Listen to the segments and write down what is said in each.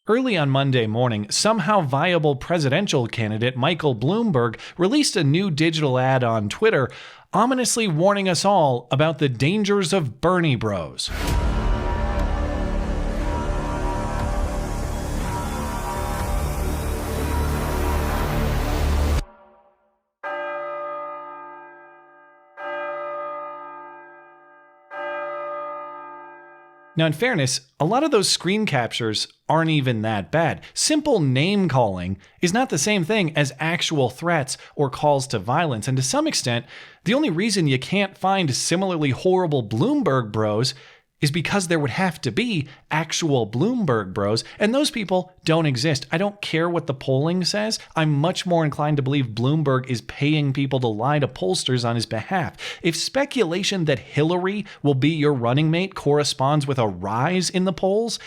Early on Monday morning, somehow viable presidential candidate Michael Bloomberg released a new digital ad on Twitter, ominously warning us all about the dangers of Bernie Bros. Now, in fairness, a lot of those screen captures aren't even that bad. Simple name calling is not the same thing as actual threats or calls to violence, and to some extent, the only reason you can't find similarly horrible Bloomberg bros is because there would have to be actual Bloomberg bros, and those people don't exist. I don't care what the polling says. I'm much more inclined to believe Bloomberg is paying people to lie to pollsters on his behalf. If speculation that Hillary will be your running mate corresponds with a rise in the polls,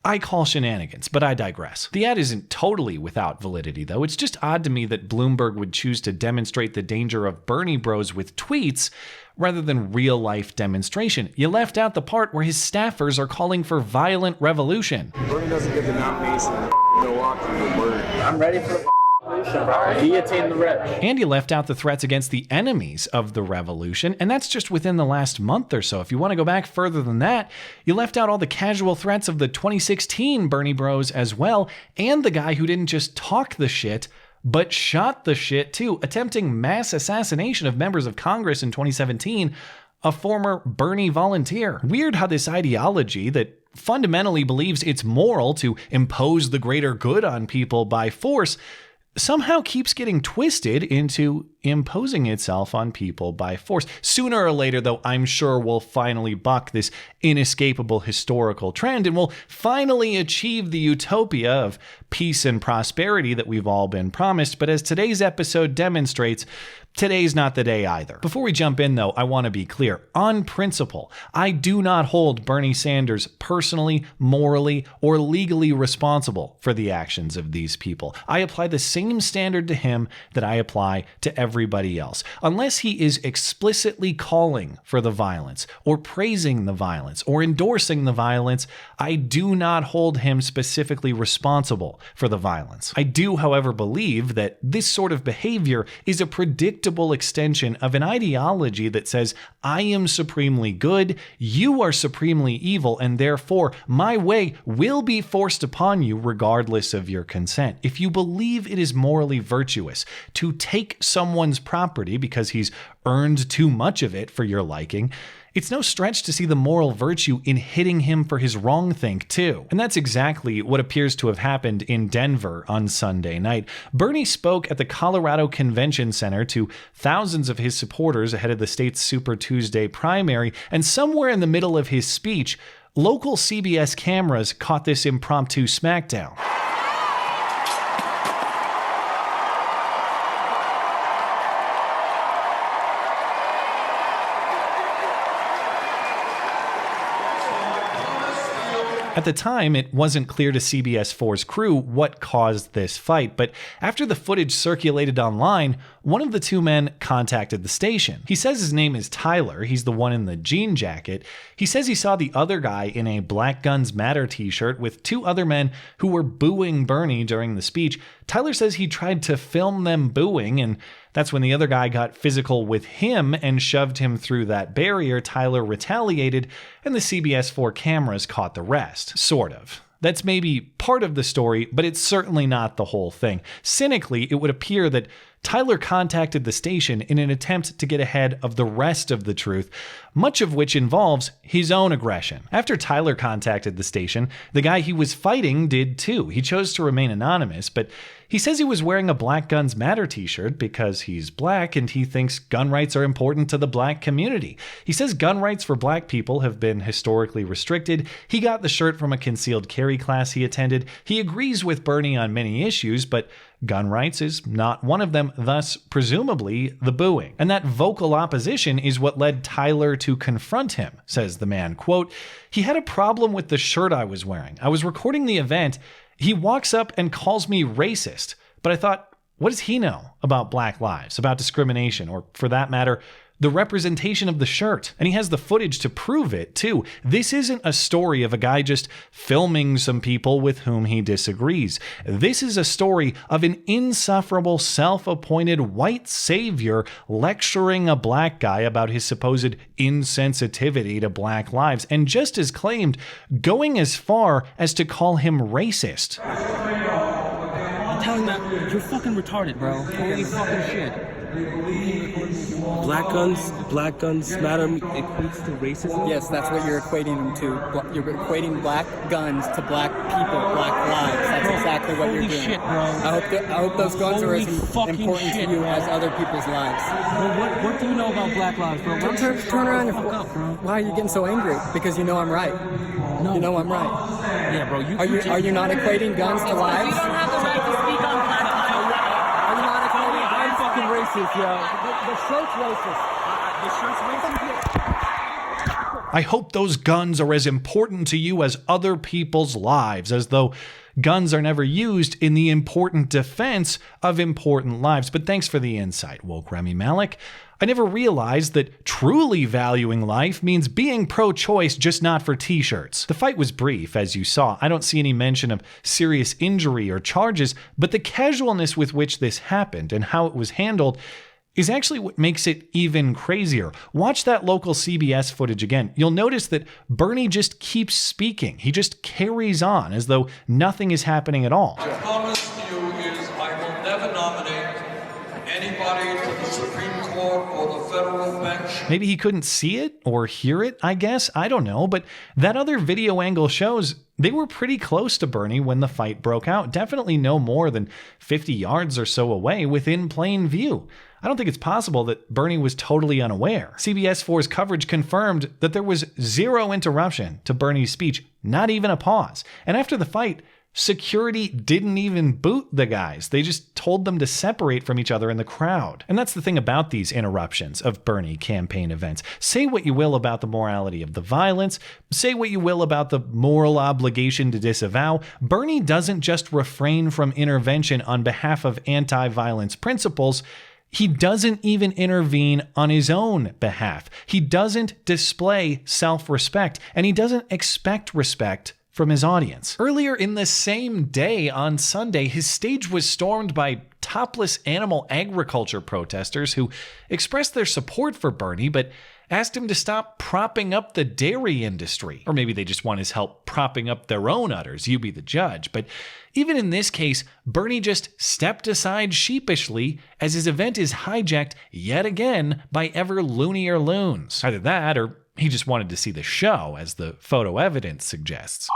I call shenanigans, but I digress. The ad isn't totally without validity, though. It's just odd to me that Bloomberg would choose to demonstrate the danger of Bernie bros with tweets rather than real-life demonstration. You left out the part where his staffers are calling for violent revolution. Bernie doesn't get the nomination in Milwaukee with word. I'm ready for the guillotine the rich. And you left out the threats against the enemies of the revolution, and that's just within the last month or so. If you want to go back further than that, you left out all the casual threats of the 2016 Bernie bros as well, and the guy who didn't just talk the shit, but shot the shit too, attempting mass assassination of members of Congress in 2017, a former Bernie volunteer. Weird how this ideology that fundamentally believes it's moral to impose the greater good on people by force somehow keeps getting twisted into imposing itself on people by force. Sooner or later, though, I'm sure we'll finally buck this inescapable historical trend and we'll finally achieve the utopia of peace and prosperity that we've all been promised. But as today's episode demonstrates, today's not the day either. Before we jump in, though, I want to be clear. On principle, I do not hold Bernie Sanders personally, morally, or legally responsible for the actions of these people. I apply the same standard to him that I apply to everybody else. Unless he is explicitly calling for the violence, or praising the violence, or endorsing the violence, I do not hold him specifically responsible for the violence. I do, however, believe that this sort of behavior is a predictable extension of an ideology that says, I am supremely good, you are supremely evil, and therefore my way will be forced upon you regardless of your consent. If you believe it is morally virtuous to take someone's property because he's earned too much of it for your liking, it's no stretch to see the moral virtue in hitting him for his wrongthink too. And that's exactly what appears to have happened in Denver on Sunday night. Bernie spoke at the Colorado Convention Center to thousands of his supporters ahead of the state's Super Tuesday primary, and somewhere in the middle of his speech, local CBS cameras caught this impromptu smackdown. At the time, it wasn't clear to CBS 4's crew what caused this fight, but after the footage circulated online, one of the two men contacted the station. He says his name is Tyler, he's the one in the jean jacket. He says he saw the other guy in a Black Guns Matter t-shirt with two other men who were booing Bernie during the speech. Tyler says he tried to film them booing, and that's when the other guy got physical with him and shoved him through that barrier. Tyler retaliated, and the CBS 4 cameras caught the rest. Sort of. That's maybe part of the story, but it's certainly not the whole thing. Cynically, it would appear that Tyler contacted the station in an attempt to get ahead of the rest of the truth, much of which involves his own aggression. After Tyler contacted the station, the guy he was fighting did too. He chose to remain anonymous, but he says he was wearing a Black Guns Matter t-shirt because he's black and he thinks gun rights are important to the black community. He says gun rights for black people have been historically restricted. He got the shirt from a concealed carry class he attended. He agrees with Bernie on many issues, but gun rights is not one of them, thus presumably the booing. And that vocal opposition is what led Tyler to confront him, says the man. Quote, he had a problem with the shirt I was wearing. I was recording the event. He walks up and calls me racist. But I thought, what does he know about black lives, about discrimination, or for that matter, the representation of the shirt. And he has the footage to prove it, too. This isn't a story of a guy just filming some people with whom he disagrees. This is a story of an insufferable, self-appointed white savior lecturing a black guy about his supposed insensitivity to black lives, and just as claimed, going as far as to call him racist. I'm telling that you're fucking retarded, bro. Holy fucking shit. Black guns matter equates to racism? Yes, that's what you're equating them to. You're equating black guns to black people, black lives. That's exactly what you're doing. Holy shit, bro. I hope those guns are as important to you as other people's lives. Bro, what do you know about black lives, bro? Turn around your fuck up, bro. Why are you getting so angry? Because you know I'm right. No. You know I'm right. Yeah, bro. Are you not equating guns to lives? You don't have the right to speak on black lives. Are you not equating? I'm fucking racist, yo. The shirt's racist. The shirt's racist? I hope those guns are as important to you as other people's lives, as though guns are never used in the important defense of important lives. But thanks for the insight, woke Remy Malik. I never realized that truly valuing life means being pro-choice, just not for t-shirts. The fight was brief, as you saw. I don't see any mention of serious injury or charges, but the casualness with which this happened and how it was handled is actually what makes it even crazier. Watch that local CBS footage again. You'll notice that Bernie just keeps speaking. He just carries on as though nothing is happening at all. My promise to you is I will never nominate anybody to the Supreme Court or the federal bench. Maybe he couldn't see it or hear it, I guess. I don't know. But that other video angle shows they were pretty close to Bernie when the fight broke out. Definitely no more than 50 yards or so away within plain view. I don't think it's possible that Bernie was totally unaware. CBS 4's coverage confirmed that there was zero interruption to Bernie's speech, not even a pause. And after the fight, security didn't even boot the guys. They just told them to separate from each other in the crowd. And that's the thing about these interruptions of Bernie campaign events. Say what you will about the morality of the violence, say what you will about the moral obligation to disavow, Bernie doesn't just refrain from intervention on behalf of anti-violence principles. He doesn't even intervene on his own behalf. He doesn't display self-respect, and he doesn't expect respect from his audience. Earlier in the same day on Sunday, his stage was stormed by topless animal agriculture protesters who expressed their support for Bernie, but asked him to stop propping up the dairy industry. Or maybe they just want his help propping up their own udders. You be the judge. But even in this case, Bernie just stepped aside sheepishly as his event is hijacked yet again by ever loonier loons. Either that, or he just wanted to see the show, as the photo evidence suggests.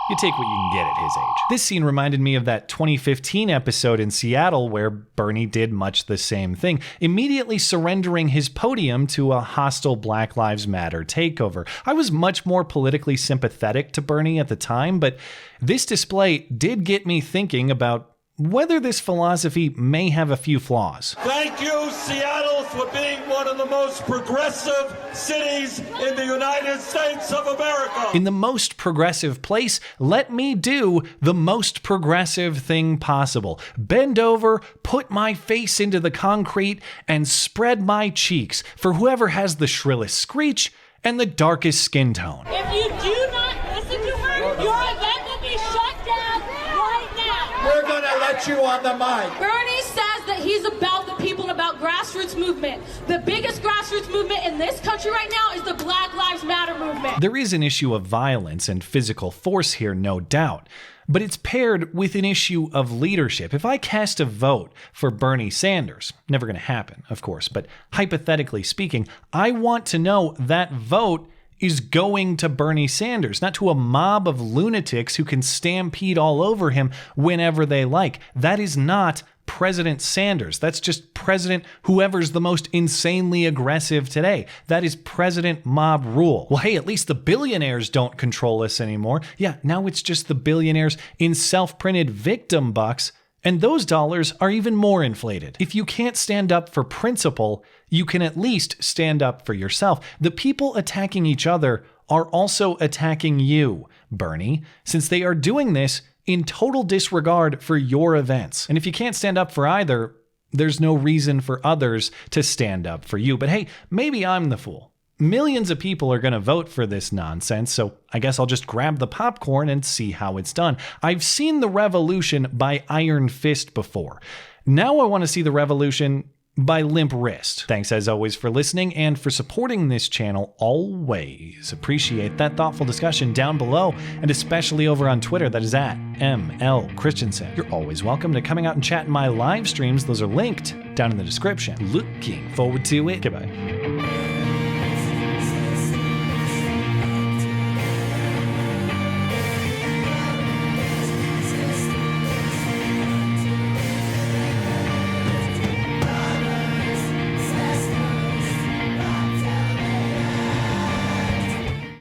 You take what you can get at his age. This scene reminded me of that 2015 episode in Seattle where Bernie did much the same thing, immediately surrendering his podium to a hostile Black Lives Matter takeover. I was much more politically sympathetic to Bernie at the time, but this display did get me thinking about whether this philosophy may have a few flaws. Thank you, Seattle, for being one of the most progressive cities in the United States of America. In the most progressive place, let me do the most progressive thing possible. Bend over, put my face into the concrete, and spread my cheeks for whoever has the shrillest screech and the darkest skin tone. If you do not listen to her, your event will be shut down right now. We're going to let you on the mic. Bernie says that he's about the people and about grassroots movement. The biggest grassroots movement in this country right now is the Black Lives Matter movement. There is an issue of violence and physical force here, no doubt. But it's paired with an issue of leadership. If I cast a vote for Bernie Sanders, never going to happen, of course, but hypothetically speaking, I want to know that vote is going to Bernie Sanders, not to a mob of lunatics who can stampede all over him whenever they like. That is not President Sanders. That's just President whoever's the most insanely aggressive today. That is President Mob Rule. Well, hey, at least the billionaires don't control us anymore. Yeah, now it's just the billionaires in self-printed victim bucks, and those dollars are even more inflated. If you can't stand up for principle, you can at least stand up for yourself. The people attacking each other are also attacking you, Bernie, since they are doing this in total disregard for your events. And if you can't stand up for either, there's no reason for others to stand up for you. But hey, maybe I'm the fool. Millions of people are going to vote for this nonsense, so I guess I'll just grab the popcorn and see how it's done. I've seen the revolution by iron fist before. Now I want to see the revolution by limp wrist. Thanks as always for listening and for supporting this channel always. Appreciate that thoughtful discussion down below, and especially over on Twitter. That is at ML Christiansen. You're always welcome to coming out and chat in my live streams. Those are linked down in the description. Looking forward to it. Goodbye.